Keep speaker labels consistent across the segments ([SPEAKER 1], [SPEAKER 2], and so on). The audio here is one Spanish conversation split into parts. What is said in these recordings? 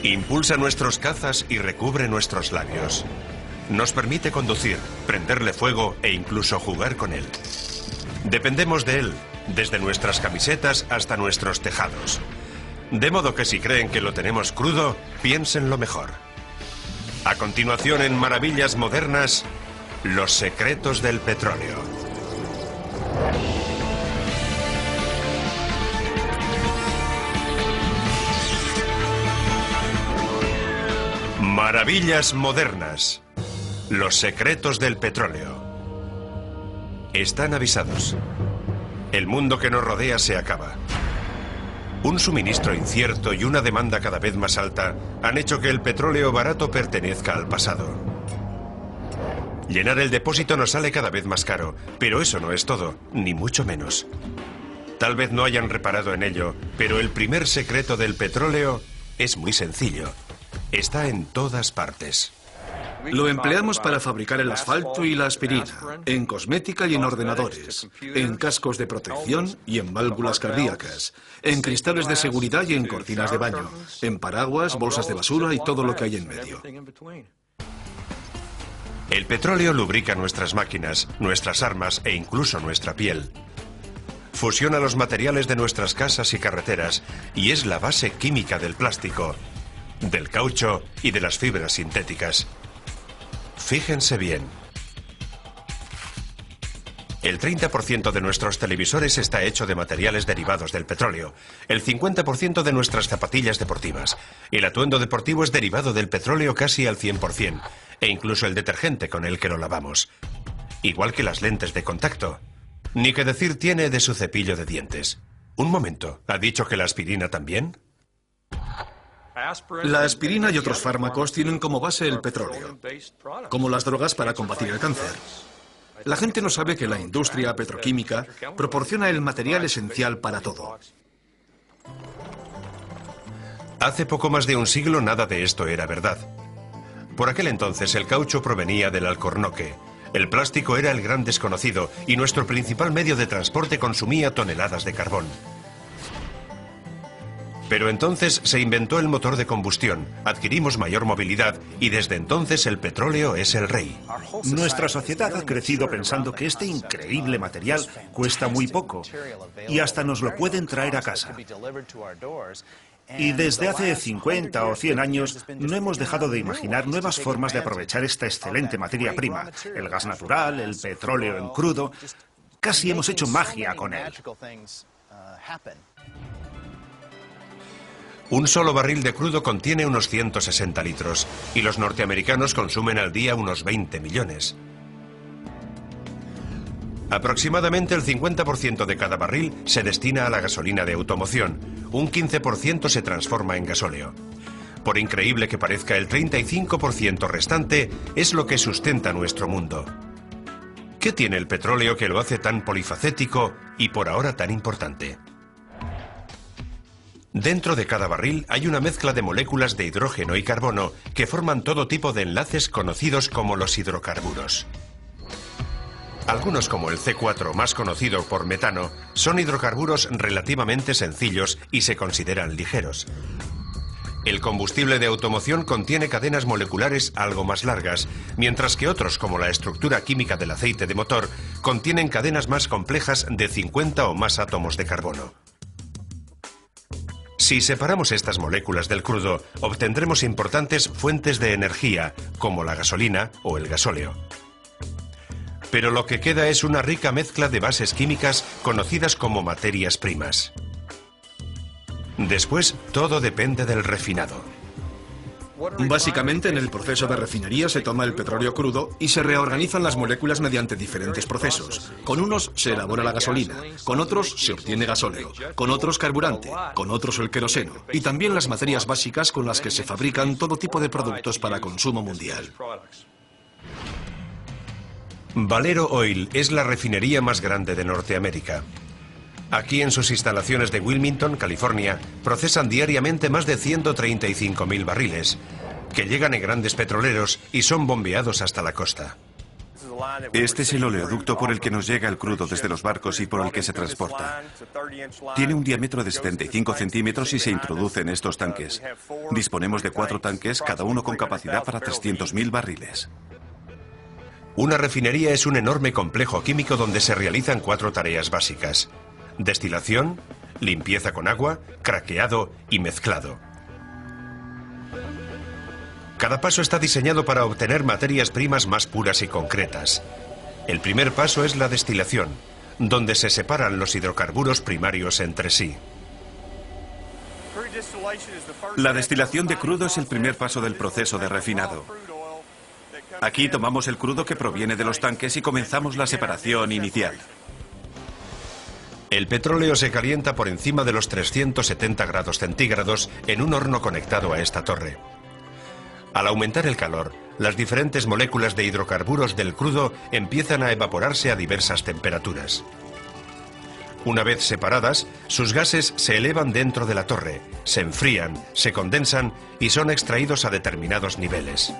[SPEAKER 1] Impulsa nuestros cazas y recubre nuestros labios. Nos permite conducir, prenderle fuego e incluso jugar con él. Dependemos de él, desde nuestras camisetas hasta nuestros tejados. De modo que si creen que lo tenemos crudo, piénsenlo mejor. A continuación, en Maravillas Modernas, los secretos del petróleo. Maravillas Modernas. Los secretos del petróleo. Están avisados. El mundo que nos rodea se acaba. Un suministro incierto y una demanda cada vez más alta han hecho que el petróleo barato pertenezca al pasado. Llenar el depósito nos sale cada vez más caro, pero eso no es todo, ni mucho menos. Tal vez no hayan reparado en ello, pero el primer secreto del petróleo es muy sencillo. Está en todas partes.
[SPEAKER 2] Lo empleamos para fabricar el asfalto y la aspirina, en cosmética y en ordenadores, en cascos de protección y en válvulas cardíacas, en cristales de seguridad y en cortinas de baño, en paraguas, bolsas de basura y todo lo que hay en medio.
[SPEAKER 1] El petróleo lubrica nuestras máquinas, nuestras armas e incluso nuestra piel. Fusiona los materiales de nuestras casas y carreteras y es la base química del plástico, del caucho y de las fibras sintéticas. Fíjense bien. El 30% de nuestros televisores está hecho de materiales derivados del petróleo, el 50% de nuestras zapatillas deportivas. El atuendo deportivo es derivado del petróleo casi al 100%, e incluso el detergente con el que lo lavamos. Igual que las lentes de contacto. Ni que decir tiene de su cepillo de dientes. Un momento, ¿ha dicho que la aspirina también?
[SPEAKER 2] La aspirina y otros fármacos tienen como base el petróleo, como las drogas para combatir el cáncer. La gente no sabe que la industria petroquímica proporciona el material esencial para todo.
[SPEAKER 1] Hace poco más de un siglo nada de esto era verdad. Por aquel entonces el caucho provenía del alcornoque, el plástico era el gran desconocido y nuestro principal medio de transporte consumía toneladas de carbón. Pero entonces se inventó el motor de combustión, adquirimos mayor movilidad y desde entonces el petróleo es el rey.
[SPEAKER 3] Nuestra sociedad ha crecido pensando que este increíble material cuesta muy poco y hasta nos lo pueden traer a casa. Y desde hace 50 o 100 años no hemos dejado de imaginar nuevas formas de aprovechar esta excelente materia prima, el gas natural, el petróleo en crudo. Casi hemos hecho magia con él.
[SPEAKER 1] Un solo barril de crudo contiene unos 160 litros y los norteamericanos consumen al día unos 20 millones. Aproximadamente el 50% de cada barril se destina a la gasolina de automoción, un 15% se transforma en gasóleo. Por increíble que parezca, el 35% restante es lo que sustenta nuestro mundo. ¿Qué tiene el petróleo que lo hace tan polifacético y por ahora tan importante? Dentro de cada barril hay una mezcla de moléculas de hidrógeno y carbono que forman todo tipo de enlaces conocidos como los hidrocarburos. Algunos, como el C4, más conocido por metano, son hidrocarburos relativamente sencillos y se consideran ligeros. El combustible de automoción contiene cadenas moleculares algo más largas, mientras que otros, como la estructura química del aceite de motor, contienen cadenas más complejas de 50 o más átomos de carbono. Si separamos estas moléculas del crudo, obtendremos importantes fuentes de energía, como la gasolina o el gasóleo. Pero lo que queda es una rica mezcla de bases químicas conocidas como materias primas. Después, todo depende del refinado.
[SPEAKER 2] Básicamente, en el proceso de refinería se toma el petróleo crudo y se reorganizan las moléculas mediante diferentes procesos. Con unos se elabora la gasolina, con otros se obtiene gasóleo, con otros carburante, con otros el queroseno y también las materias básicas con las que se fabrican todo tipo de productos para consumo mundial.
[SPEAKER 1] Valero Oil es la refinería más grande de Norteamérica. Aquí en sus instalaciones de Wilmington, California, procesan diariamente más de 135.000 barriles, que llegan en grandes petroleros y son bombeados hasta la costa.
[SPEAKER 4] Este es el oleoducto por el que nos llega el crudo desde los barcos y por el que se transporta. Tiene un diámetro de 75 centímetros y se introduce en estos tanques. Disponemos de 4 tanques, cada uno con capacidad para 300.000 barriles.
[SPEAKER 1] Una refinería es un enorme complejo químico donde se realizan 4 tareas básicas: destilación, limpieza con agua, craqueado y mezclado. Cada paso está diseñado para obtener materias primas más puras y concretas. El primer paso es la destilación, donde se separan los hidrocarburos primarios entre sí.
[SPEAKER 4] La destilación de crudo es el primer paso del proceso de refinado. Aquí tomamos el crudo que proviene de los tanques y comenzamos la separación inicial.
[SPEAKER 1] El petróleo se calienta por encima de los 370 grados centígrados en un horno conectado a esta torre. Al aumentar el calor, las diferentes moléculas de hidrocarburos del crudo empiezan a evaporarse a diversas temperaturas. Una vez separadas, sus gases se elevan dentro de la torre, se enfrían, se condensan y son extraídos a determinados niveles.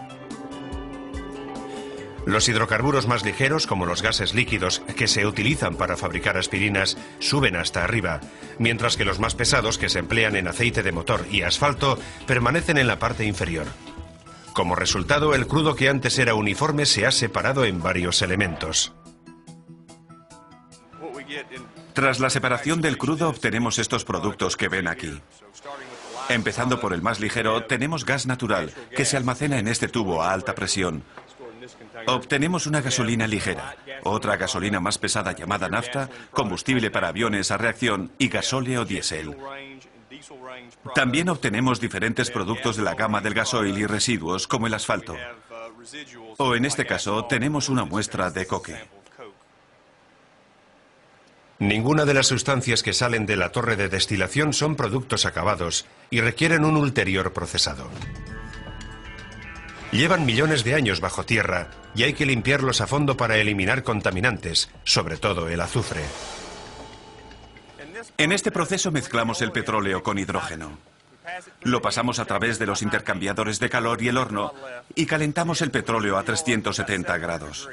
[SPEAKER 1] Los hidrocarburos más ligeros, como los gases líquidos que se utilizan para fabricar aspirinas, suben hasta arriba, mientras que los más pesados, que se emplean en aceite de motor y asfalto, permanecen en la parte inferior. Como resultado, el crudo que antes era uniforme se ha separado en varios elementos.
[SPEAKER 4] Tras la separación del crudo obtenemos estos productos que ven aquí. Empezando por el más ligero, tenemos gas natural, que se almacena en este tubo a alta presión. Obtenemos una gasolina ligera, otra gasolina más pesada llamada nafta, combustible para aviones a reacción y gasóleo diésel. También obtenemos diferentes productos de la gama del gasoil y residuos, como el asfalto. O en este caso, tenemos una muestra de coque.
[SPEAKER 1] Ninguna de las sustancias que salen de la torre de destilación son productos acabados y requieren un ulterior procesado. Llevan millones de años bajo tierra y hay que limpiarlos a fondo para eliminar contaminantes, sobre todo el azufre.
[SPEAKER 4] En este proceso mezclamos el petróleo con hidrógeno. Lo pasamos a través de los intercambiadores de calor y el horno y calentamos el petróleo a 370 grados.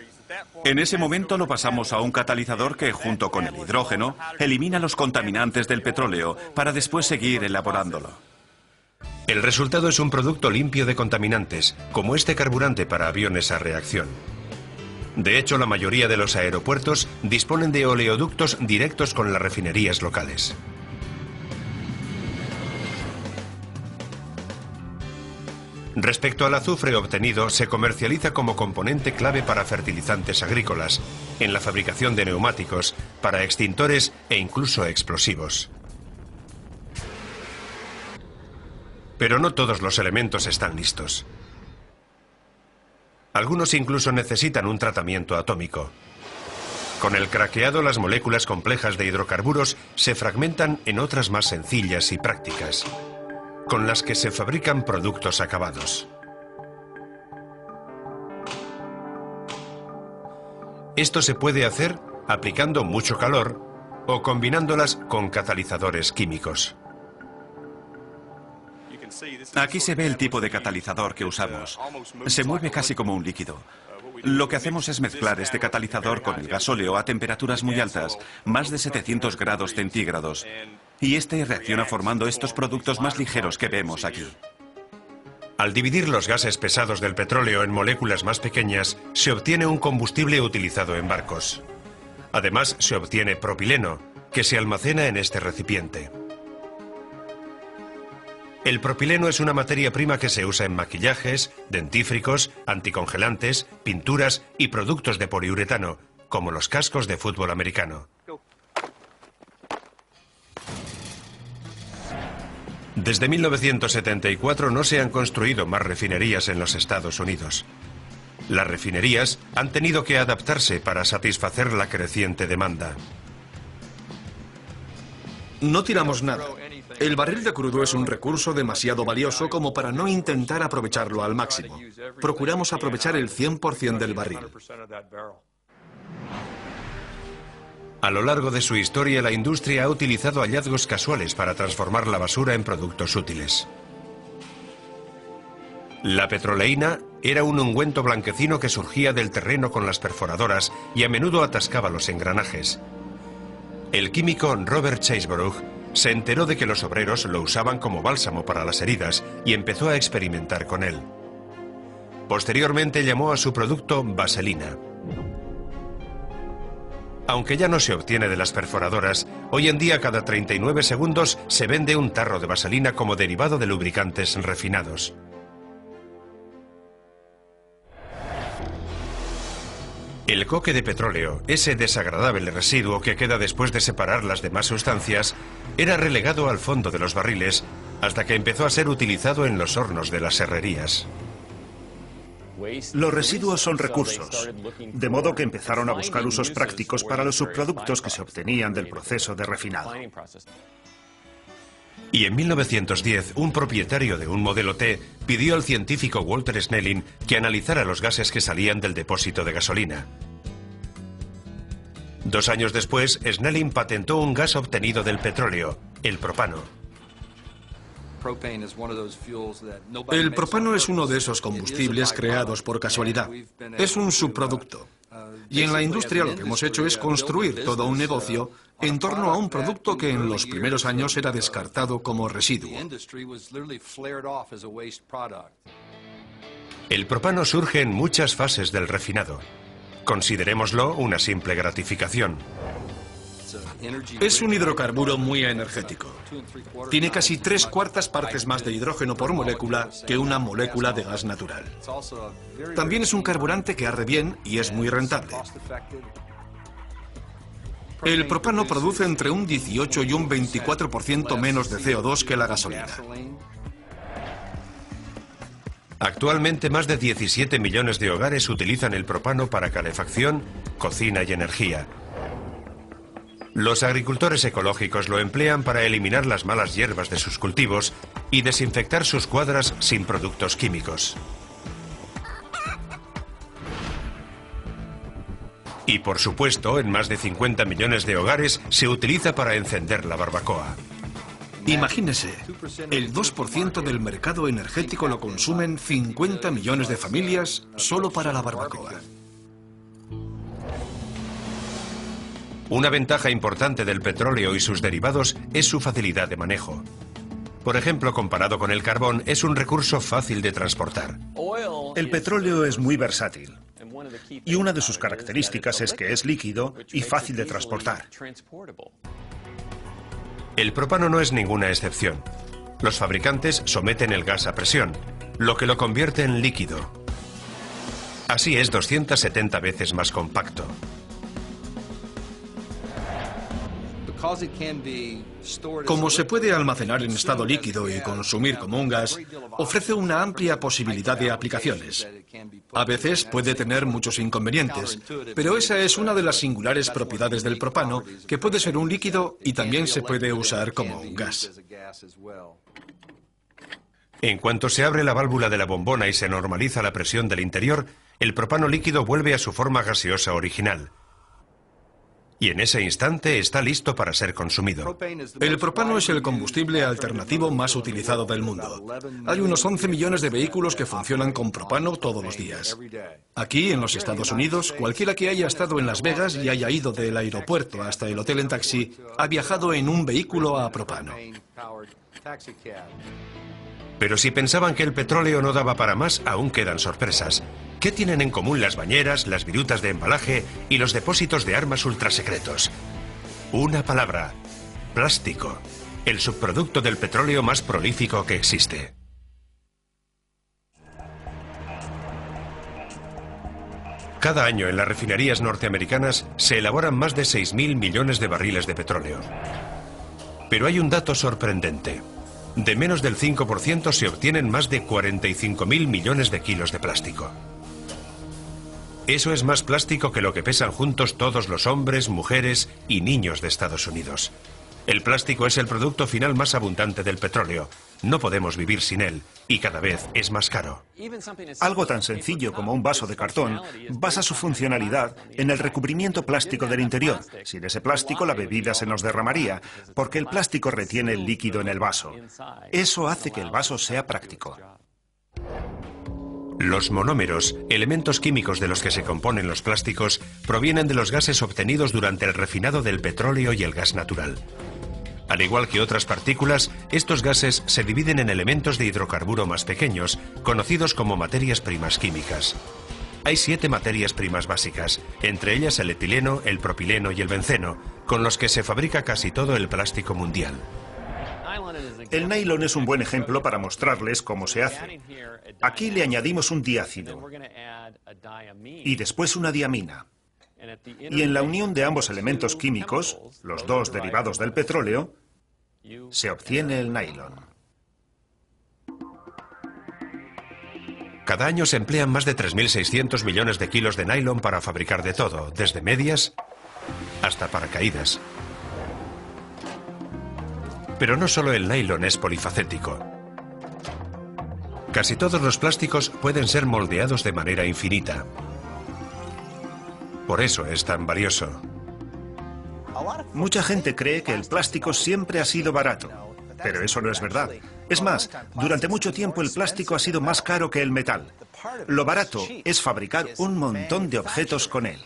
[SPEAKER 4] En ese momento lo pasamos a un catalizador que, junto con el hidrógeno, elimina los contaminantes del petróleo para después seguir elaborándolo.
[SPEAKER 1] El resultado es un producto limpio de contaminantes, como este carburante para aviones a reacción. De hecho, la mayoría de los aeropuertos disponen de oleoductos directos con las refinerías locales. Respecto al azufre obtenido, se comercializa como componente clave para fertilizantes agrícolas, en la fabricación de neumáticos, para extintores e incluso explosivos. Pero no todos los elementos están listos. Algunos incluso necesitan un tratamiento atómico. Con el craqueado, las moléculas complejas de hidrocarburos se fragmentan en otras más sencillas y prácticas, con las que se fabrican productos acabados. Esto se puede hacer aplicando mucho calor o combinándolas con catalizadores químicos.
[SPEAKER 4] Aquí se ve el tipo de catalizador que usamos. Se mueve casi como un líquido. Lo que hacemos es mezclar este catalizador con el gasóleo a temperaturas muy altas, más de 700 grados centígrados, y este reacciona formando estos productos más ligeros que vemos aquí.
[SPEAKER 1] Al dividir los gases pesados del petróleo en moléculas más pequeñas, se obtiene un combustible utilizado en barcos. Además, se obtiene propileno, que se almacena en este recipiente. El propileno es una materia prima que se usa en maquillajes, dentífricos, anticongelantes, pinturas y productos de poliuretano, como los cascos de fútbol americano. Desde 1974 no se han construido más refinerías en los Estados Unidos. Las refinerías han tenido que adaptarse para satisfacer la creciente demanda.
[SPEAKER 2] No tiramos nada. El barril de crudo es un recurso demasiado valioso como para no intentar aprovecharlo al máximo. Procuramos aprovechar el 100% del barril.
[SPEAKER 1] A lo largo de su historia, la industria ha utilizado hallazgos casuales para transformar la basura en productos útiles. La petroleína era un ungüento blanquecino que surgía del terreno con las perforadoras y a menudo atascaba los engranajes. El químico Robert Chasebrough se enteró de que los obreros lo usaban como bálsamo para las heridas y empezó a experimentar con él. Posteriormente llamó a su producto vaselina. Aunque ya no se obtiene de las perforadoras, hoy en día cada 39 segundos se vende un tarro de vaselina como derivado de lubricantes refinados. El coque de petróleo, ese desagradable residuo que queda después de separar las demás sustancias, era relegado al fondo de los barriles hasta que empezó a ser utilizado en los hornos de las herrerías.
[SPEAKER 3] Los residuos son recursos, de modo que empezaron a buscar usos prácticos para los subproductos que se obtenían del proceso de refinado.
[SPEAKER 1] Y en 1910, un propietario de un modelo T pidió al científico Walter Snelling que analizara los gases que salían del depósito de gasolina. 2 años después, Snelling patentó un gas obtenido del petróleo, el propano.
[SPEAKER 2] El propano es uno de esos combustibles creados por casualidad. Es un subproducto. Y en la industria lo que hemos hecho es construir todo un negocio en torno a un producto que en los primeros años era descartado como residuo.
[SPEAKER 1] El propano surge en muchas fases del refinado. Considerémoslo una simple gratificación.
[SPEAKER 2] Es un hidrocarburo muy energético. Tiene casi 3/4 partes más de hidrógeno por molécula que una molécula de gas natural. También es un carburante que arde bien y es muy rentable. El propano produce entre un 18 y un 24% menos de CO2 que la gasolina.
[SPEAKER 1] Actualmente más de 17 millones de hogares utilizan el propano para calefacción, cocina y energía. Los agricultores ecológicos lo emplean para eliminar las malas hierbas de sus cultivos y desinfectar sus cuadras sin productos químicos. Y por supuesto, en más de 50 millones de hogares se utiliza para encender la barbacoa.
[SPEAKER 2] Imagínese, el 2% del mercado energético lo consumen 50 millones de familias solo para la barbacoa.
[SPEAKER 1] Una ventaja importante del petróleo y sus derivados es su facilidad de manejo. Por ejemplo, comparado con el carbón, es un recurso fácil de transportar.
[SPEAKER 3] El petróleo es muy versátil y una de sus características es que es líquido y fácil de transportar.
[SPEAKER 1] El propano no es ninguna excepción. Los fabricantes someten el gas a presión, lo que lo convierte en líquido. Así es 270 veces más compacto.
[SPEAKER 2] Como se puede almacenar en estado líquido y consumir como un gas, ofrece una amplia posibilidad de aplicaciones. A veces puede tener muchos inconvenientes, pero esa es una de las singulares propiedades del propano, que puede ser un líquido y también se puede usar como un gas.
[SPEAKER 1] En cuanto se abre la válvula de la bombona y se normaliza la presión del interior, el propano líquido vuelve a su forma gaseosa original. Y en ese instante está listo para ser consumido.
[SPEAKER 2] El propano es el combustible alternativo más utilizado del mundo. Hay unos 11 millones de vehículos que funcionan con propano todos los días. Aquí, en los Estados Unidos, cualquiera que haya estado en Las Vegas y haya ido del aeropuerto hasta el hotel en taxi, ha viajado en un vehículo a propano.
[SPEAKER 1] Pero si pensaban que el petróleo no daba para más, aún quedan sorpresas. ¿Qué tienen en común las bañeras, las virutas de embalaje y los depósitos de armas ultrasecretos? Una palabra: plástico, el subproducto del petróleo más prolífico que existe. Cada año en las refinerías norteamericanas se elaboran más de 6.000 millones de barriles de petróleo. Pero hay un dato sorprendente. De menos del 5% se obtienen más de 45.000 millones de kilos de plástico. Eso es más plástico que lo que pesan juntos todos los hombres, mujeres y niños de Estados Unidos. El plástico es el producto final más abundante del petróleo. No podemos vivir sin él y cada vez es más caro.
[SPEAKER 3] Algo tan sencillo como un vaso de cartón basa su funcionalidad en el recubrimiento plástico del interior. Sin ese plástico la bebida se nos derramaría, porque el plástico retiene el líquido en el vaso. Eso hace que el vaso sea práctico.
[SPEAKER 1] Los monómeros, elementos químicos de los que se componen los plásticos, provienen de los gases obtenidos durante el refinado del petróleo y el gas natural. Al igual que otras partículas, estos gases se dividen en elementos de hidrocarburo más pequeños, conocidos como materias primas químicas. Hay 7 materias primas básicas, entre ellas el etileno, el propileno y el benceno, con los que se fabrica casi todo el plástico mundial.
[SPEAKER 3] El nylon es un buen ejemplo para mostrarles cómo se hace. Aquí le añadimos un diácido y después una diamina. Y en la unión de ambos elementos químicos, los dos derivados del petróleo, se obtiene el nylon.
[SPEAKER 1] Cada año se emplean más de 3.600 millones de kilos de nylon para fabricar de todo, desde medias hasta paracaídas. Pero no solo el nylon es polifacético. Casi todos los plásticos pueden ser moldeados de manera infinita. Por eso es tan valioso.
[SPEAKER 3] Mucha gente cree que el plástico siempre ha sido barato, pero eso no es verdad. Es más, durante mucho tiempo el plástico ha sido más caro que el metal. Lo barato es fabricar un montón de objetos con él.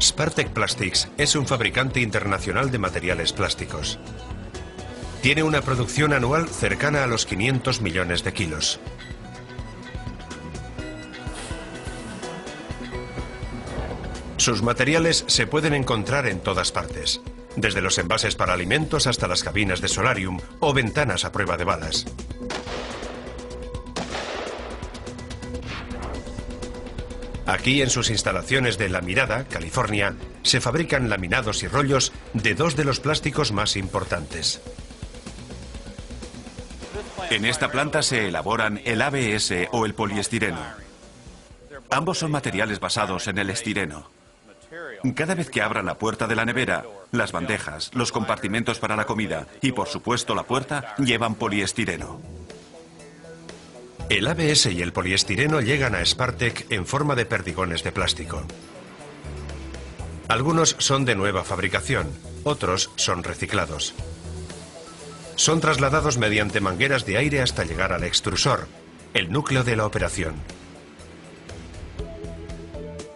[SPEAKER 1] Spartek Plastics es un fabricante internacional de materiales plásticos. Tiene una producción anual cercana a los 500 millones de kilos. Sus materiales se pueden encontrar en todas partes, desde los envases para alimentos hasta las cabinas de solarium o ventanas a prueba de balas. Aquí, en sus instalaciones de La Mirada, California, se fabrican laminados y rollos de 2 de los plásticos más importantes.
[SPEAKER 4] En esta planta se elaboran el ABS o el poliestireno. Ambos son materiales basados en el estireno. Cada vez que abran la puerta de la nevera, las bandejas, los compartimentos para la comida y, por supuesto, la puerta, llevan poliestireno.
[SPEAKER 1] El ABS y el poliestireno llegan a Spartek en forma de perdigones de plástico. Algunos son de nueva fabricación, otros son reciclados. Son trasladados mediante mangueras de aire hasta llegar al extrusor, el núcleo de la operación.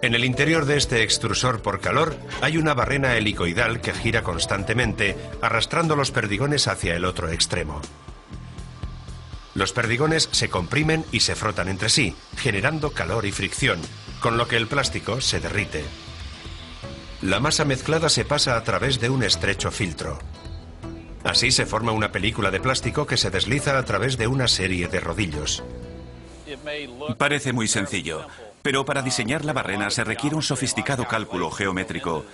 [SPEAKER 1] En el interior de este extrusor por calor hay una barrena helicoidal que gira constantemente, arrastrando los perdigones hacia el otro extremo. Los perdigones se comprimen y se frotan entre sí, generando calor y fricción, con lo que el plástico se derrite. La masa mezclada se pasa a través de un estrecho filtro. Así se forma una película de plástico que se desliza a través de una serie de rodillos.
[SPEAKER 4] Parece muy sencillo, pero para diseñar la barrena se requiere un sofisticado cálculo geométrico,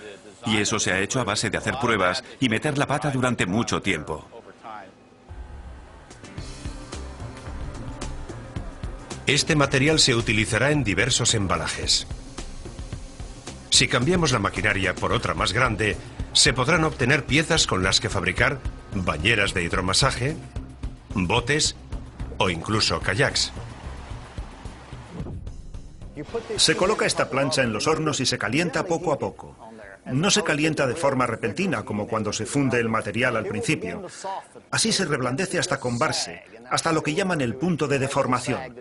[SPEAKER 4] y eso se ha hecho a base de hacer pruebas y meter la pata durante mucho tiempo.
[SPEAKER 1] Este material se utilizará en diversos embalajes. Si cambiamos la maquinaria por otra más grande, se podrán obtener piezas con las que fabricar bañeras de hidromasaje, botes o incluso kayaks.
[SPEAKER 3] Se coloca esta plancha en los hornos y se calienta poco a poco. No se calienta de forma repentina como cuando se funde el material al principio. Así se reblandece hasta combarse, hasta lo que llaman el punto de deformación.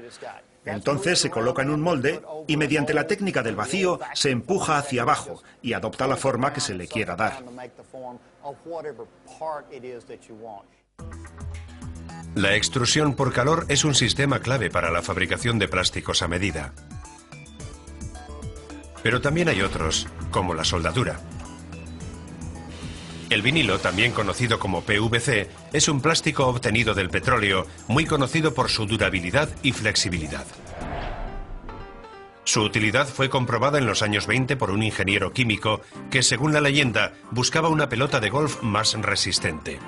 [SPEAKER 3] Entonces se coloca en un molde y mediante la técnica del vacío se empuja hacia abajo y adopta la forma que se le quiera dar.
[SPEAKER 1] La extrusión por calor es un sistema clave para la fabricación de plásticos a medida. Pero también hay otros, como la soldadura. El vinilo, también conocido como PVC, es un plástico obtenido del petróleo, muy conocido por su durabilidad y flexibilidad. Su utilidad fue comprobada en los años 20 por un ingeniero químico que, según la leyenda, buscaba una pelota de golf más resistente.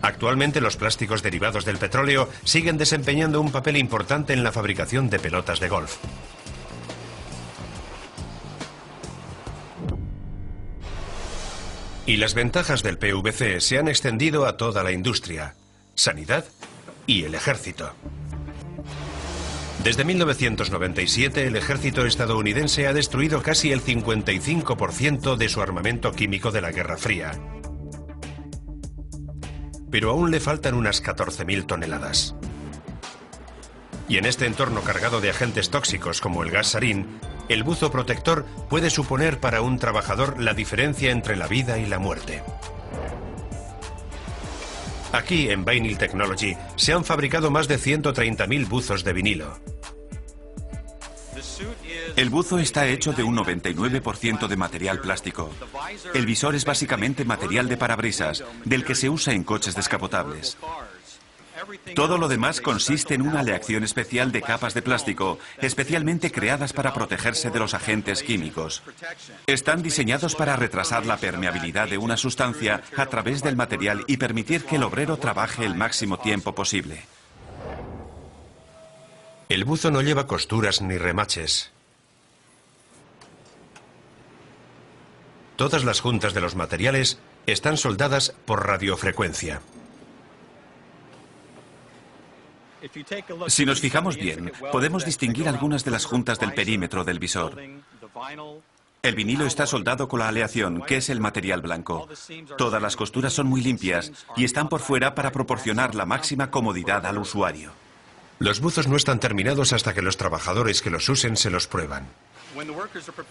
[SPEAKER 1] Actualmente los plásticos derivados del petróleo siguen desempeñando un papel importante en la fabricación de pelotas de golf. Y las ventajas del PVC se han extendido a toda la industria, sanidad y el ejército. Desde 1997, el ejército estadounidense ha destruido casi el 55% de su armamento químico de la Guerra Fría. pero aún le faltan unas 14.000 toneladas. Y en este entorno cargado de agentes tóxicos como el gas sarín, el buzo protector puede suponer para un trabajador la diferencia entre la vida y la muerte. Aquí, en Vinyl Technology, se han fabricado más de 130.000 buzos de vinilo.
[SPEAKER 4] El buzo está hecho de un 99% de material plástico. El visor es básicamente material de parabrisas, del que se usa en coches descapotables. Todo lo demás consiste en una aleación especial de capas de plástico, especialmente creadas para protegerse de los agentes químicos. Están diseñados para retrasar la permeabilidad de una sustancia a través del material y permitir que el obrero trabaje el máximo tiempo posible.
[SPEAKER 1] El buzo no lleva costuras ni remaches. Todas las juntas de los materiales están soldadas por radiofrecuencia.
[SPEAKER 4] Si nos fijamos bien, podemos distinguir algunas de las juntas del perímetro del visor. El vinilo está soldado con la aleación, que es el material blanco. Todas las costuras son muy limpias y están por fuera para proporcionar la máxima comodidad al usuario.
[SPEAKER 1] Los buzos no están terminados hasta que los trabajadores que los usen se los prueban.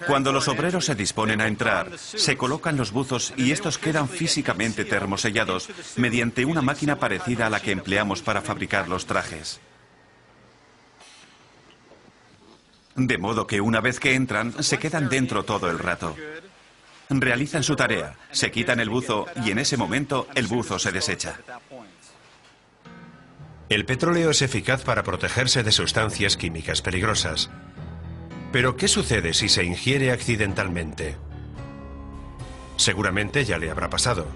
[SPEAKER 4] Cuando los obreros se disponen a entrar, se colocan los buzos y estos quedan físicamente termosellados mediante una máquina parecida a la que empleamos para fabricar los trajes. De modo que una vez que entran, se quedan dentro todo el rato. Realizan su tarea, se quitan el buzo y en ese momento el buzo se desecha.
[SPEAKER 1] El petróleo es eficaz para protegerse de sustancias químicas peligrosas. Pero, ¿qué sucede si se ingiere accidentalmente? Seguramente ya le habrá pasado.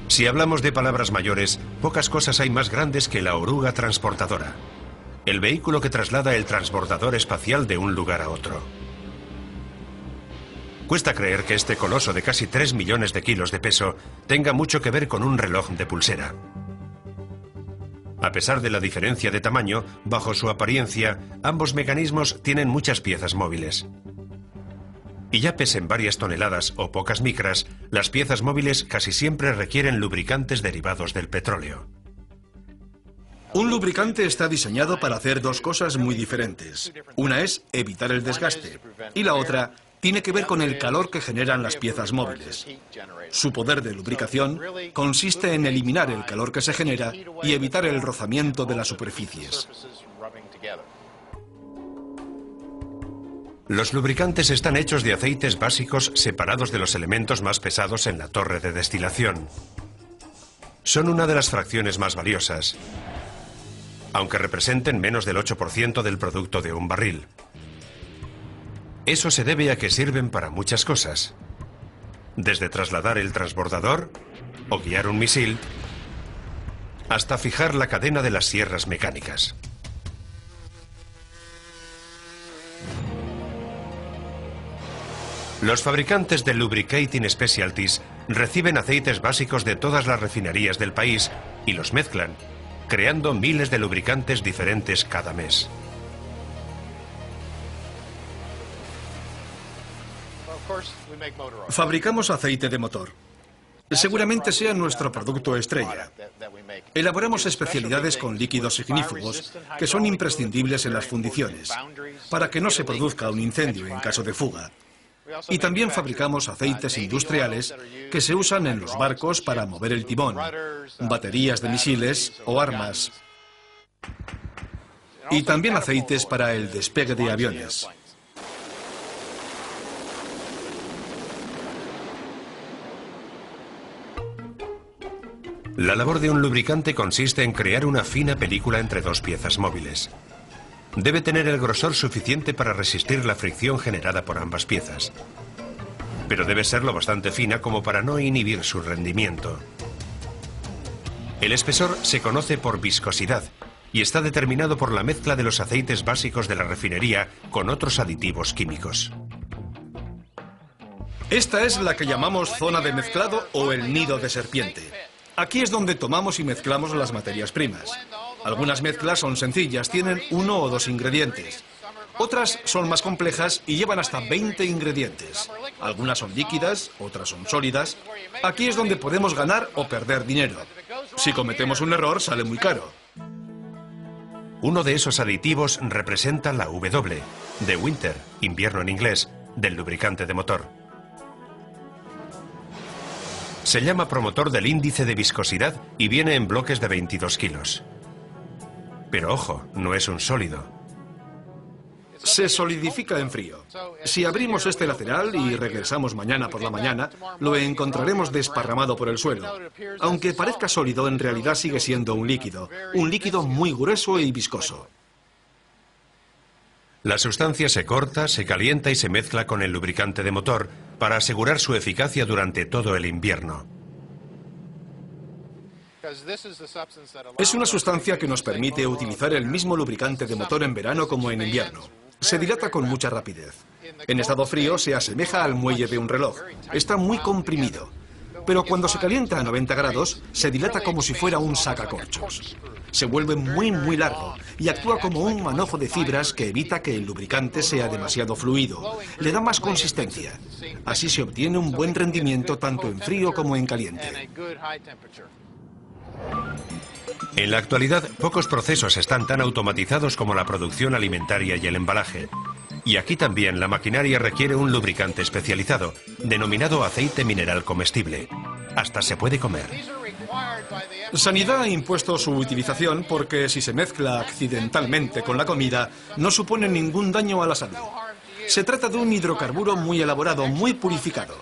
[SPEAKER 1] Si hablamos de palabras mayores, pocas cosas hay más grandes que la oruga transportadora, el vehículo que traslada el transbordador espacial de un lugar a otro. Cuesta creer que este coloso de casi 3 millones de kilos de peso tenga mucho que ver con un reloj de pulsera. A pesar de la diferencia de tamaño, bajo su apariencia, ambos mecanismos tienen muchas piezas móviles. Y ya pesen varias toneladas o pocas micras, las piezas móviles casi siempre requieren lubricantes derivados del petróleo.
[SPEAKER 2] Un lubricante está diseñado para hacer dos cosas muy diferentes. Una es evitar el desgaste y la otra tiene que ver con el calor que generan las piezas móviles. Su poder de lubricación consiste en eliminar el calor que se genera y evitar el rozamiento de las superficies.
[SPEAKER 1] Los lubricantes están hechos de aceites básicos separados de los elementos más pesados en la torre de destilación. Son una de las fracciones más valiosas, aunque representen menos del 8% del producto de un barril. Eso se debe a que sirven para muchas cosas, desde trasladar el transbordador o guiar un misil, hasta fijar la cadena de las sierras mecánicas. Los fabricantes de Lubricating Specialties reciben aceites básicos de todas las refinerías del país y los mezclan, creando miles de lubricantes diferentes cada mes.
[SPEAKER 2] Fabricamos aceite de motor. Seguramente sea nuestro producto estrella. Elaboramos especialidades con líquidos ignífugos que son imprescindibles en las fundiciones, para que no se produzca un incendio en caso de fuga. Y también fabricamos aceites industriales que se usan en los barcos para mover el timón, baterías de misiles o armas. Y también aceites para el despegue de aviones.
[SPEAKER 1] La labor de un lubricante consiste en crear una fina película entre dos piezas móviles. Debe tener el grosor suficiente para resistir la fricción generada por ambas piezas, pero debe ser lo bastante fina como para no inhibir su rendimiento. El espesor se conoce por viscosidad y está determinado por la mezcla de los aceites básicos de la refinería con otros aditivos químicos.
[SPEAKER 2] Esta es la que llamamos zona de mezclado o el nido de serpiente. Aquí es donde tomamos y mezclamos las materias primas. Algunas mezclas son sencillas, tienen 1 o 2 ingredientes. Otras son más complejas y llevan hasta 20 ingredientes. Algunas son líquidas, otras son sólidas. Aquí es donde podemos ganar o perder dinero. Si cometemos un error, sale muy caro.
[SPEAKER 1] Uno de esos aditivos representa la W, de winter, invierno en inglés, del lubricante de motor. Se llama promotor del índice de viscosidad y viene en bloques de 22 kilos. Pero ojo, no es un sólido.
[SPEAKER 2] Se solidifica en frío. Si abrimos este lateral y regresamos mañana por la mañana, lo encontraremos desparramado por el suelo. Aunque parezca sólido, en realidad sigue siendo un líquido muy grueso y viscoso.
[SPEAKER 1] La sustancia se corta, se calienta y se mezcla con el lubricante de motor para asegurar su eficacia durante todo el invierno.
[SPEAKER 2] Es una sustancia que nos permite utilizar el mismo lubricante de motor en verano como en invierno. Se dilata con mucha rapidez. En estado frío se asemeja al muelle de un reloj. Está muy comprimido. Pero cuando se calienta a 90 grados, se dilata como si fuera un sacacorchos. Se vuelve muy largo y actúa como un manojo de fibras que evita que el lubricante sea demasiado fluido. Le da más consistencia. Así se obtiene un buen rendimiento tanto en frío como en caliente.
[SPEAKER 1] En la actualidad, pocos procesos están tan automatizados como la producción alimentaria y el embalaje. Y aquí también la maquinaria requiere un lubricante especializado, denominado aceite mineral comestible. Hasta se puede comer.
[SPEAKER 2] Sanidad ha impuesto su utilización porque si se mezcla accidentalmente con la comida, no supone ningún daño a la salud. Se trata de un hidrocarburo muy elaborado, muy purificado.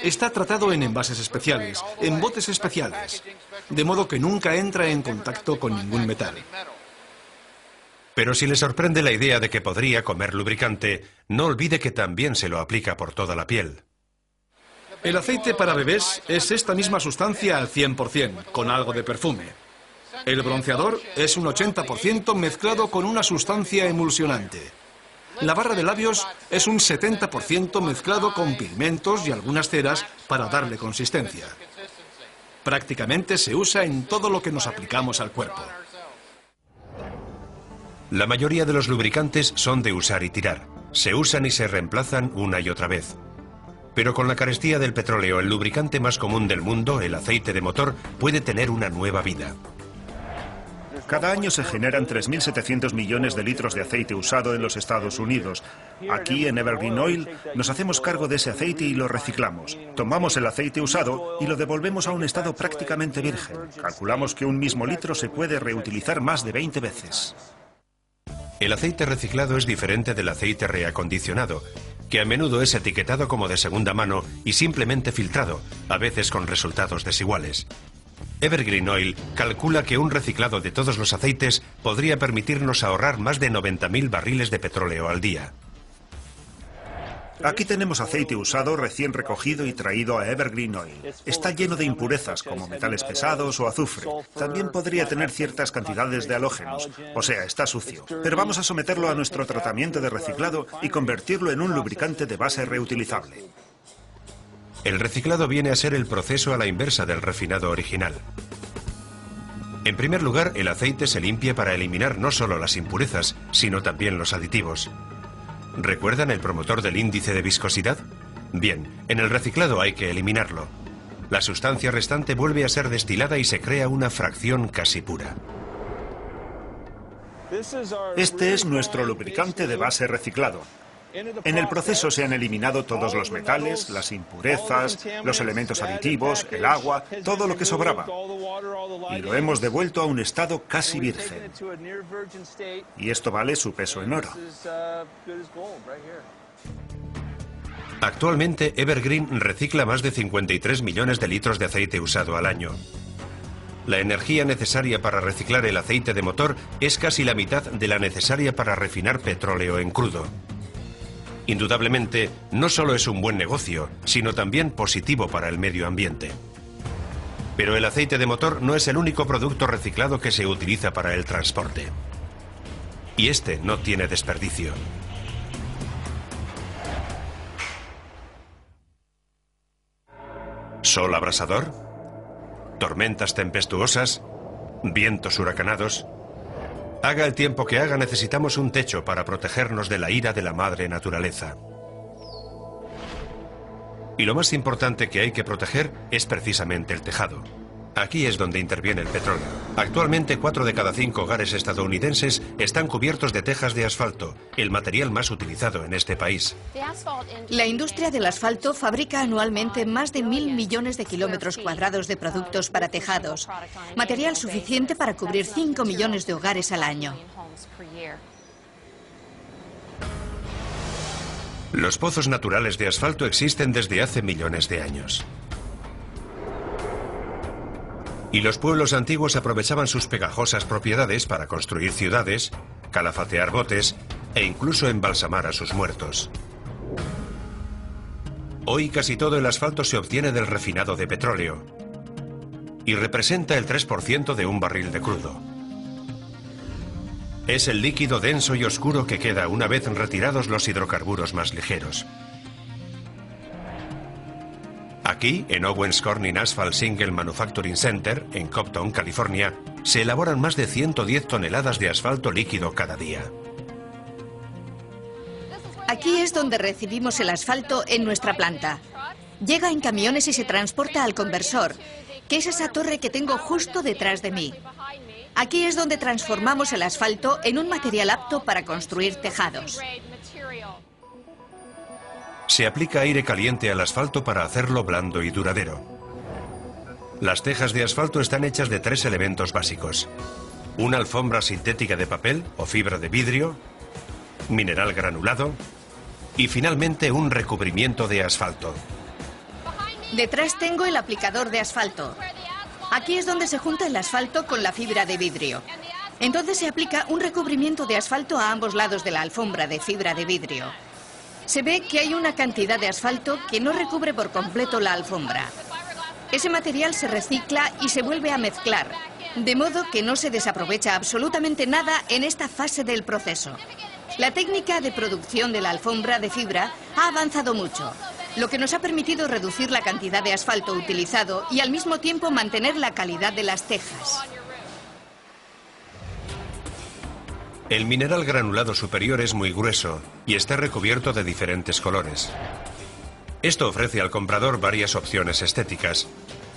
[SPEAKER 2] Está tratado en envases especiales, en botes especiales, de modo que nunca entra en contacto con ningún metal.
[SPEAKER 1] Pero si le sorprende la idea de que podría comer lubricante, no olvide que también se lo aplica por toda la piel.
[SPEAKER 2] El aceite para bebés es esta misma sustancia al 100%, con algo de perfume. El bronceador es un 80% mezclado con una sustancia emulsionante. La barra de labios es un 70% mezclado con pigmentos y algunas ceras para darle consistencia. Prácticamente se usa en todo lo que nos aplicamos al cuerpo.
[SPEAKER 1] La mayoría de los lubricantes son de usar y tirar. Se usan y se reemplazan una y otra vez. Pero con la carestía del petróleo, el lubricante más común del mundo, el aceite de motor, puede tener una nueva vida.
[SPEAKER 3] Cada año se generan 3.700 millones de litros de aceite usado en los Estados Unidos. Aquí, en Evergreen Oil, nos hacemos cargo de ese aceite y lo reciclamos. Tomamos el aceite usado y lo devolvemos a un estado prácticamente virgen. Calculamos que un mismo litro se puede reutilizar más de 20 veces.
[SPEAKER 1] El aceite reciclado es diferente del aceite reacondicionado, que a menudo es etiquetado como de segunda mano y simplemente filtrado, a veces con resultados desiguales. Evergreen Oil calcula que un reciclado de todos los aceites podría permitirnos ahorrar más de 90.000 barriles de petróleo al día.
[SPEAKER 3] Aquí tenemos aceite usado recién recogido y traído a Evergreen Oil. Está lleno de impurezas como metales pesados o azufre. También podría tener ciertas cantidades de halógenos, o sea, está sucio. Pero vamos a someterlo a nuestro tratamiento de reciclado y convertirlo en un lubricante de base reutilizable.
[SPEAKER 1] El reciclado viene a ser el proceso a la inversa del refinado original. En primer lugar, el aceite se limpia para eliminar no solo las impurezas, sino también los aditivos. ¿Recuerdan el promotor del índice de viscosidad? Bien, en el reciclado hay que eliminarlo. La sustancia restante vuelve a ser destilada y se crea una fracción casi pura.
[SPEAKER 3] Este es nuestro lubricante de base reciclado. En el proceso se han eliminado todos los metales, las impurezas, los elementos aditivos, el agua, todo lo que sobraba. Y lo hemos devuelto a un estado casi virgen. Y esto vale su peso en oro.
[SPEAKER 1] Actualmente, Evergreen recicla más de 53 millones de litros de aceite usado al año. La energía necesaria para reciclar el aceite de motor es casi la mitad de la necesaria para refinar petróleo en crudo. Indudablemente, no solo es un buen negocio, sino también positivo para el medio ambiente. Pero el aceite de motor no es el único producto reciclado que se utiliza para el transporte. Y este no tiene desperdicio. ¿Sol abrasador? ¿Tormentas tempestuosas? ¿Vientos huracanados? Haga el tiempo que haga, necesitamos un techo para protegernos de la ira de la madre naturaleza. Y lo más importante que hay que proteger es precisamente el tejado. Aquí es donde interviene el petróleo. Actualmente 4 de cada 5 hogares estadounidenses están cubiertos de tejas de asfalto, el material más utilizado en este país.
[SPEAKER 5] La industria del asfalto fabrica anualmente más de 1.000 millones de kilómetros cuadrados de productos para tejados, material suficiente para cubrir 5 millones de hogares al año.
[SPEAKER 1] Los pozos naturales de asfalto existen desde hace millones de años. Y los pueblos antiguos aprovechaban sus pegajosas propiedades para construir ciudades, calafatear botes e incluso embalsamar a sus muertos. Hoy casi todo el asfalto se obtiene del refinado de petróleo y representa el 3% de un barril de crudo. Es el líquido denso y oscuro que queda una vez retirados los hidrocarburos más ligeros. Aquí, en Owens Corning Asphalt Single Manufacturing Center, en Compton, California, se elaboran más de 110 toneladas de asfalto líquido cada día.
[SPEAKER 5] Aquí es donde recibimos el asfalto en nuestra planta. Llega en camiones y se transporta al conversor, que es esa torre que tengo justo detrás de mí. Aquí es donde transformamos el asfalto en un material apto para construir tejados.
[SPEAKER 1] Se aplica aire caliente al asfalto para hacerlo blando y duradero. Las tejas de asfalto están hechas de 3 elementos básicos: una alfombra sintética de papel o fibra de vidrio, mineral granulado y finalmente un recubrimiento de asfalto.
[SPEAKER 5] Detrás tengo el aplicador de asfalto. Aquí es donde se junta el asfalto con la fibra de vidrio. Entonces se aplica un recubrimiento de asfalto a ambos lados de la alfombra de fibra de vidrio. Se ve que hay una cantidad de asfalto que no recubre por completo la alfombra. Ese material se recicla y se vuelve a mezclar, de modo que no se desaprovecha absolutamente nada en esta fase del proceso. La técnica de producción de la alfombra de fibra ha avanzado mucho, lo que nos ha permitido reducir la cantidad de asfalto utilizado y al mismo tiempo mantener la calidad de las tejas.
[SPEAKER 1] El mineral granulado superior es muy grueso y está recubierto de diferentes colores. Esto ofrece al comprador varias opciones estéticas,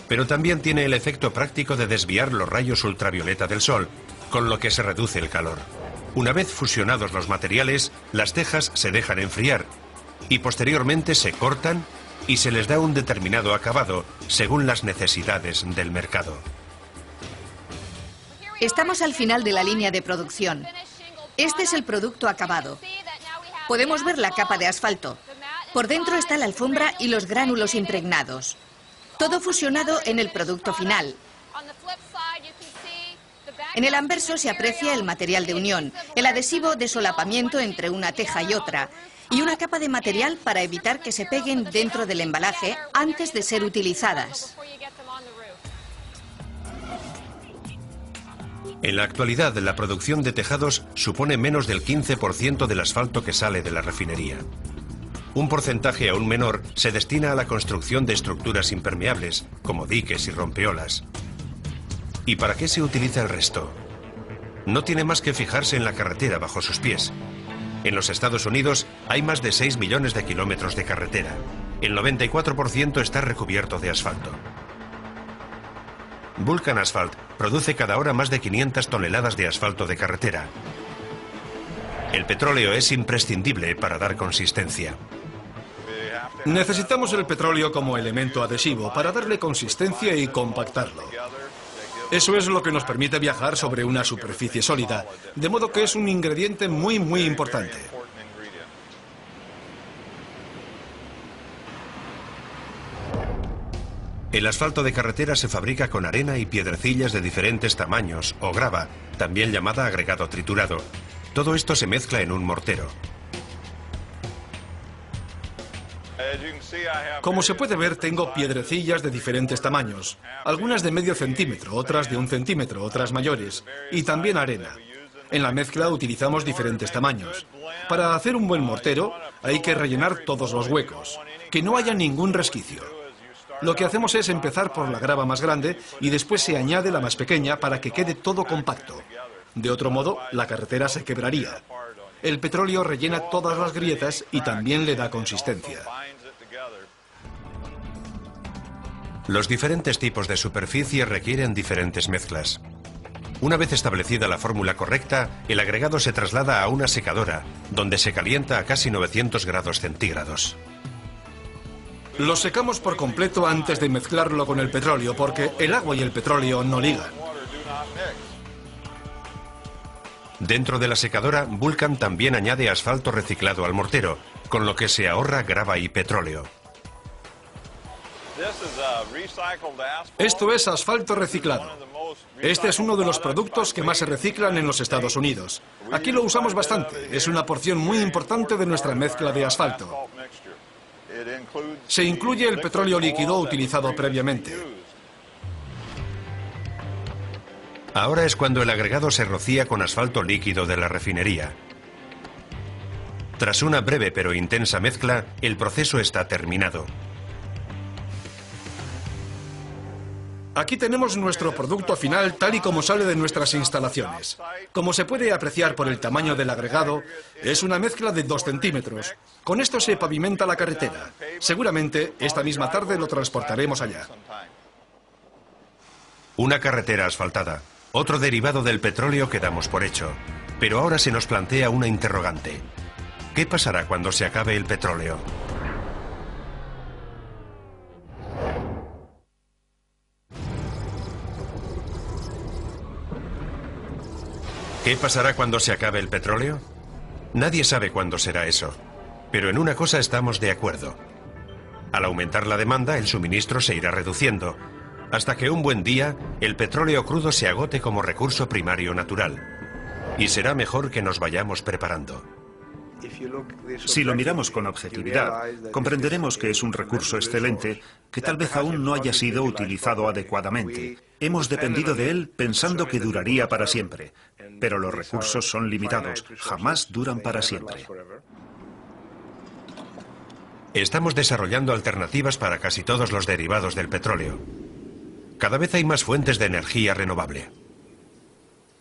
[SPEAKER 1] pero también tiene el efecto práctico de desviar los rayos ultravioleta del sol, con lo que se reduce el calor. Una vez fusionados los materiales, las tejas se dejan enfriar y posteriormente se cortan y se les da un determinado acabado según las necesidades del mercado.
[SPEAKER 5] Estamos al final de la línea de producción. Este es el producto acabado. Podemos ver la capa de asfalto. Por dentro está la alfombra y los gránulos impregnados. Todo fusionado en el producto final. En el anverso se aprecia el material de unión, el adhesivo de solapamiento entre una teja y otra, y una capa de material para evitar que se peguen dentro del embalaje antes de ser utilizadas.
[SPEAKER 1] En la actualidad, la producción de tejados supone menos del 15% del asfalto que sale de la refinería. Un porcentaje aún menor se destina a la construcción de estructuras impermeables, como diques y rompeolas. ¿Y para qué se utiliza el resto? No tiene más que fijarse en la carretera bajo sus pies. En los Estados Unidos hay más de 6 millones de kilómetros de carretera. El 94% está recubierto de asfalto. Vulcan Asphalt produce cada hora más de 500 toneladas de asfalto de carretera. El petróleo es imprescindible para dar consistencia.
[SPEAKER 2] Necesitamos el petróleo como elemento adhesivo para darle consistencia y compactarlo. Eso es lo que nos permite viajar sobre una superficie sólida, de modo que es un ingrediente muy importante.
[SPEAKER 1] El asfalto de carretera se fabrica con arena y piedrecillas de diferentes tamaños o grava, también llamada agregado triturado. Todo esto se mezcla en un mortero.
[SPEAKER 2] Como se puede ver, tengo piedrecillas de diferentes tamaños, algunas de medio centímetro, otras de 1 centímetro, otras mayores, y también arena. En la mezcla utilizamos diferentes tamaños. Para hacer un buen mortero hay que rellenar todos los huecos, que no haya ningún resquicio. Lo que hacemos es empezar por la grava más grande y después se añade la más pequeña para que quede todo compacto. De otro modo, la carretera se quebraría. El petróleo rellena todas las grietas y también le da consistencia.
[SPEAKER 1] Los diferentes tipos de superficie requieren diferentes mezclas. Una vez establecida la fórmula correcta, el agregado se traslada a una secadora, donde se calienta a casi 900 grados centígrados.
[SPEAKER 2] Lo secamos por completo antes de mezclarlo con el petróleo, porque el agua y el petróleo no ligan.
[SPEAKER 1] Dentro de la secadora, Vulcan también añade asfalto reciclado al mortero, con lo que se ahorra grava y petróleo.
[SPEAKER 2] Esto es asfalto reciclado. Este es uno de los productos que más se reciclan en los Estados Unidos. Aquí lo usamos bastante. Es una porción muy importante de nuestra mezcla de asfalto. Se incluye el petróleo líquido utilizado previamente.
[SPEAKER 1] Ahora es cuando el agregado se rocía con asfalto líquido de la refinería. Tras una breve pero intensa mezcla, el proceso está terminado.
[SPEAKER 2] Aquí tenemos nuestro producto final tal y como sale de nuestras instalaciones. Como se puede apreciar por el tamaño del agregado, es una mezcla de 2 centímetros. Con esto se pavimenta la carretera. Seguramente esta misma tarde lo transportaremos allá.
[SPEAKER 1] Una carretera asfaltada, otro derivado del petróleo que damos por hecho. Pero ahora se nos plantea una interrogante. ¿Qué pasará cuando se acabe el petróleo? ¿Qué pasará cuando se acabe el petróleo? Nadie sabe cuándo será eso. Pero en una cosa estamos de acuerdo. Al aumentar la demanda, el suministro se irá reduciendo, hasta que un buen día el petróleo crudo se agote como recurso primario natural. Y será mejor que nos vayamos preparando.
[SPEAKER 3] Si lo miramos con objetividad, comprenderemos que es un recurso excelente que tal vez aún no haya sido utilizado adecuadamente. Hemos dependido de él pensando que duraría para siempre, pero los recursos son limitados, jamás duran para siempre.
[SPEAKER 1] Estamos desarrollando alternativas para casi todos los derivados del petróleo. Cada vez hay más fuentes de energía renovable.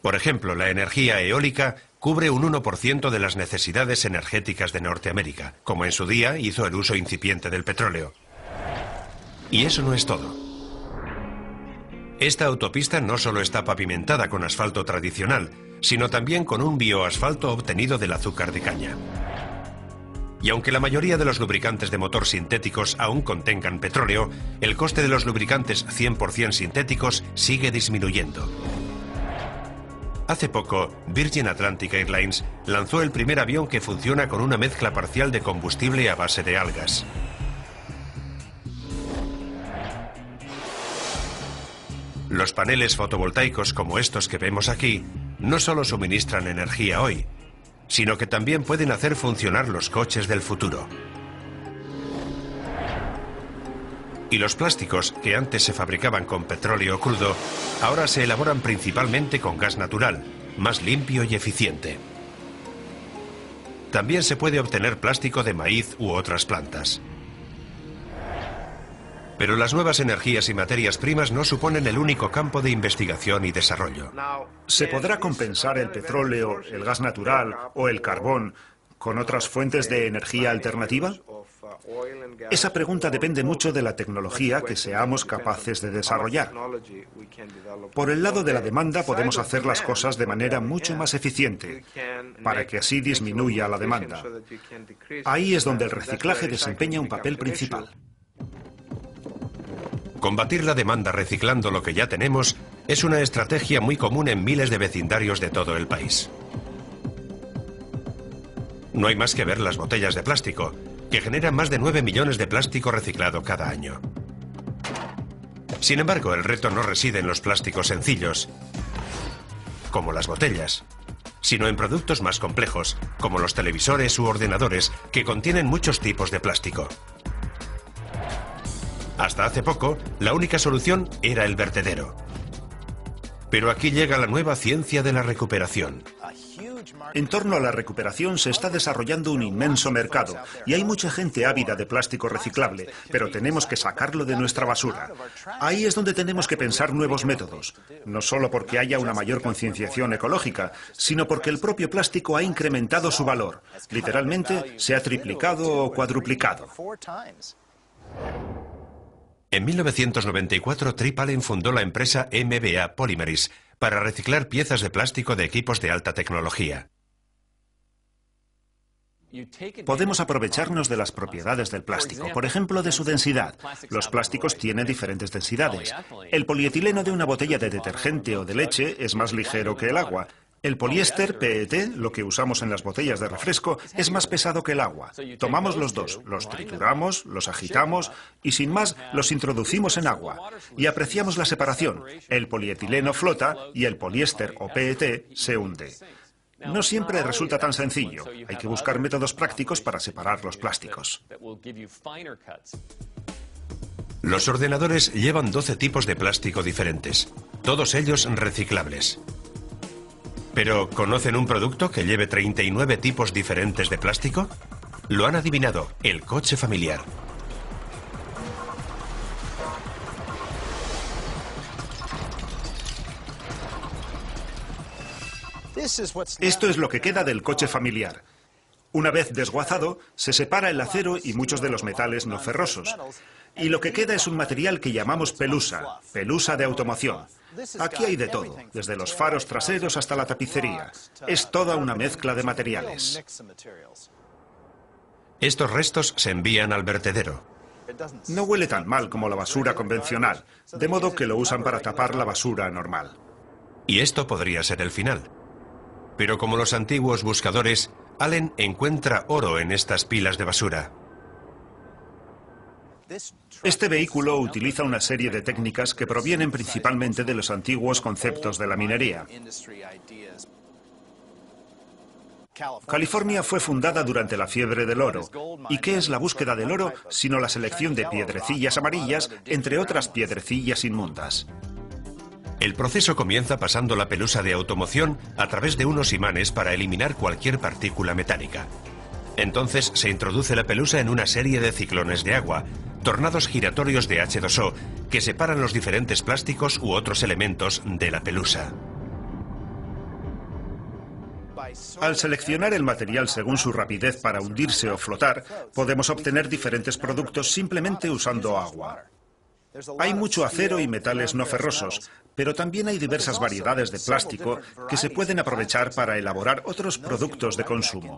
[SPEAKER 1] Por ejemplo, la energía eólica cubre un 1% de las necesidades energéticas de Norteamérica, como en su día hizo el uso incipiente del petróleo. Y eso no es todo. Esta autopista no solo está pavimentada con asfalto tradicional, sino también con un bioasfalto obtenido del azúcar de caña. Y aunque la mayoría de los lubricantes de motor sintéticos aún contengan petróleo, el coste de los lubricantes 100% sintéticos sigue disminuyendo. Hace poco, Virgin Atlantic Airlines lanzó el primer avión que funciona con una mezcla parcial de combustible a base de algas. Los paneles fotovoltaicos como estos que vemos aquí no solo suministran energía hoy, sino que también pueden hacer funcionar los coches del futuro. Y los plásticos, que antes se fabricaban con petróleo crudo, ahora se elaboran principalmente con gas natural, más limpio y eficiente. También se puede obtener plástico de maíz u otras plantas. Pero las nuevas energías y materias primas no suponen el único campo de investigación y desarrollo.
[SPEAKER 3] ¿Se podrá compensar el petróleo, el gas natural o el carbón con otras fuentes de energía alternativa? Esa pregunta depende mucho de la tecnología que seamos capaces de desarrollar. Por el lado de la demanda podemos hacer las cosas de manera mucho más eficiente, para que así disminuya la demanda. Ahí es donde el reciclaje desempeña un papel principal.
[SPEAKER 1] Combatir la demanda reciclando lo que ya tenemos es una estrategia muy común en miles de vecindarios de todo el país. No hay más que ver las botellas de plástico, que generan más de 9 millones de plástico reciclado cada año. Sin embargo, el reto no reside en los plásticos sencillos, como las botellas, sino en productos más complejos, como los televisores u ordenadores, que contienen muchos tipos de plástico. Hasta hace poco, la única solución era el vertedero. Pero aquí llega la nueva ciencia de la recuperación.
[SPEAKER 3] En torno a la recuperación se está desarrollando un inmenso mercado y hay mucha gente ávida de plástico reciclable, pero tenemos que sacarlo de nuestra basura. Ahí es donde tenemos que pensar nuevos métodos, no solo porque haya una mayor concienciación ecológica, sino porque el propio plástico ha incrementado su valor. Literalmente se ha triplicado o cuadruplicado.
[SPEAKER 1] En 1994, Trip Allen fundó la empresa MBA Polymeries para reciclar piezas de plástico de equipos de alta tecnología.
[SPEAKER 3] Podemos aprovecharnos de las propiedades del plástico, por ejemplo, de su densidad. Los plásticos tienen diferentes densidades. El polietileno de una botella de detergente o de leche es más ligero que el agua. El poliéster, PET, lo que usamos en las botellas de refresco, es más pesado que el agua. Tomamos los dos, los trituramos, los agitamos y sin más los introducimos en agua. Y apreciamos la separación. El polietileno flota y el poliéster o PET se hunde. No siempre resulta tan sencillo. Hay que buscar métodos prácticos para separar los plásticos.
[SPEAKER 1] Los ordenadores llevan 12 tipos de plástico diferentes, todos ellos reciclables. ¿Pero conocen un producto que lleve 39 tipos diferentes de plástico? Lo han adivinado, el coche familiar.
[SPEAKER 3] Esto es lo que queda del coche familiar. Una vez desguazado, se separa el acero y muchos de los metales no ferrosos. Y lo que queda es un material que llamamos pelusa, pelusa de automoción. Aquí hay de todo, desde los faros traseros hasta la tapicería. Es toda una mezcla de materiales.
[SPEAKER 1] Estos restos se envían al vertedero.
[SPEAKER 3] No huele tan mal como la basura convencional, de modo que lo usan para tapar la basura normal.
[SPEAKER 1] Y esto podría ser el final. Pero como los antiguos buscadores, Allen encuentra oro en estas pilas de basura.
[SPEAKER 3] Este vehículo utiliza una serie de técnicas que provienen principalmente de los antiguos conceptos de la minería. California fue fundada durante la fiebre del oro. ¿Y qué es la búsqueda del oro sino la selección de piedrecillas amarillas, entre otras piedrecillas inmundas?
[SPEAKER 1] El proceso comienza pasando la pelusa de automoción a través de unos imanes para eliminar cualquier partícula metálica. Entonces se introduce la pelusa en una serie de ciclones de agua, tornados giratorios de H2O, que separan los diferentes plásticos u otros elementos de la pelusa.
[SPEAKER 3] Al seleccionar el material según su rapidez para hundirse o flotar, podemos obtener diferentes productos simplemente usando agua. Hay mucho acero y metales no ferrosos, pero también hay diversas variedades de plástico que se pueden aprovechar para elaborar otros productos de consumo.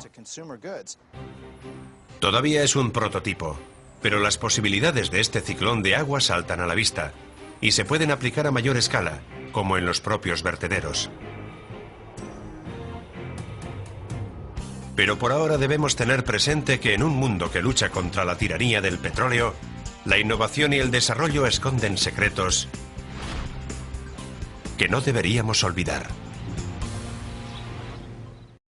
[SPEAKER 1] Todavía es un prototipo, pero las posibilidades de este ciclón de agua saltan a la vista y se pueden aplicar a mayor escala, como en los propios vertederos. Pero por ahora debemos tener presente que en un mundo que lucha contra la tiranía del petróleo, la innovación y el desarrollo esconden secretos que no deberíamos olvidar.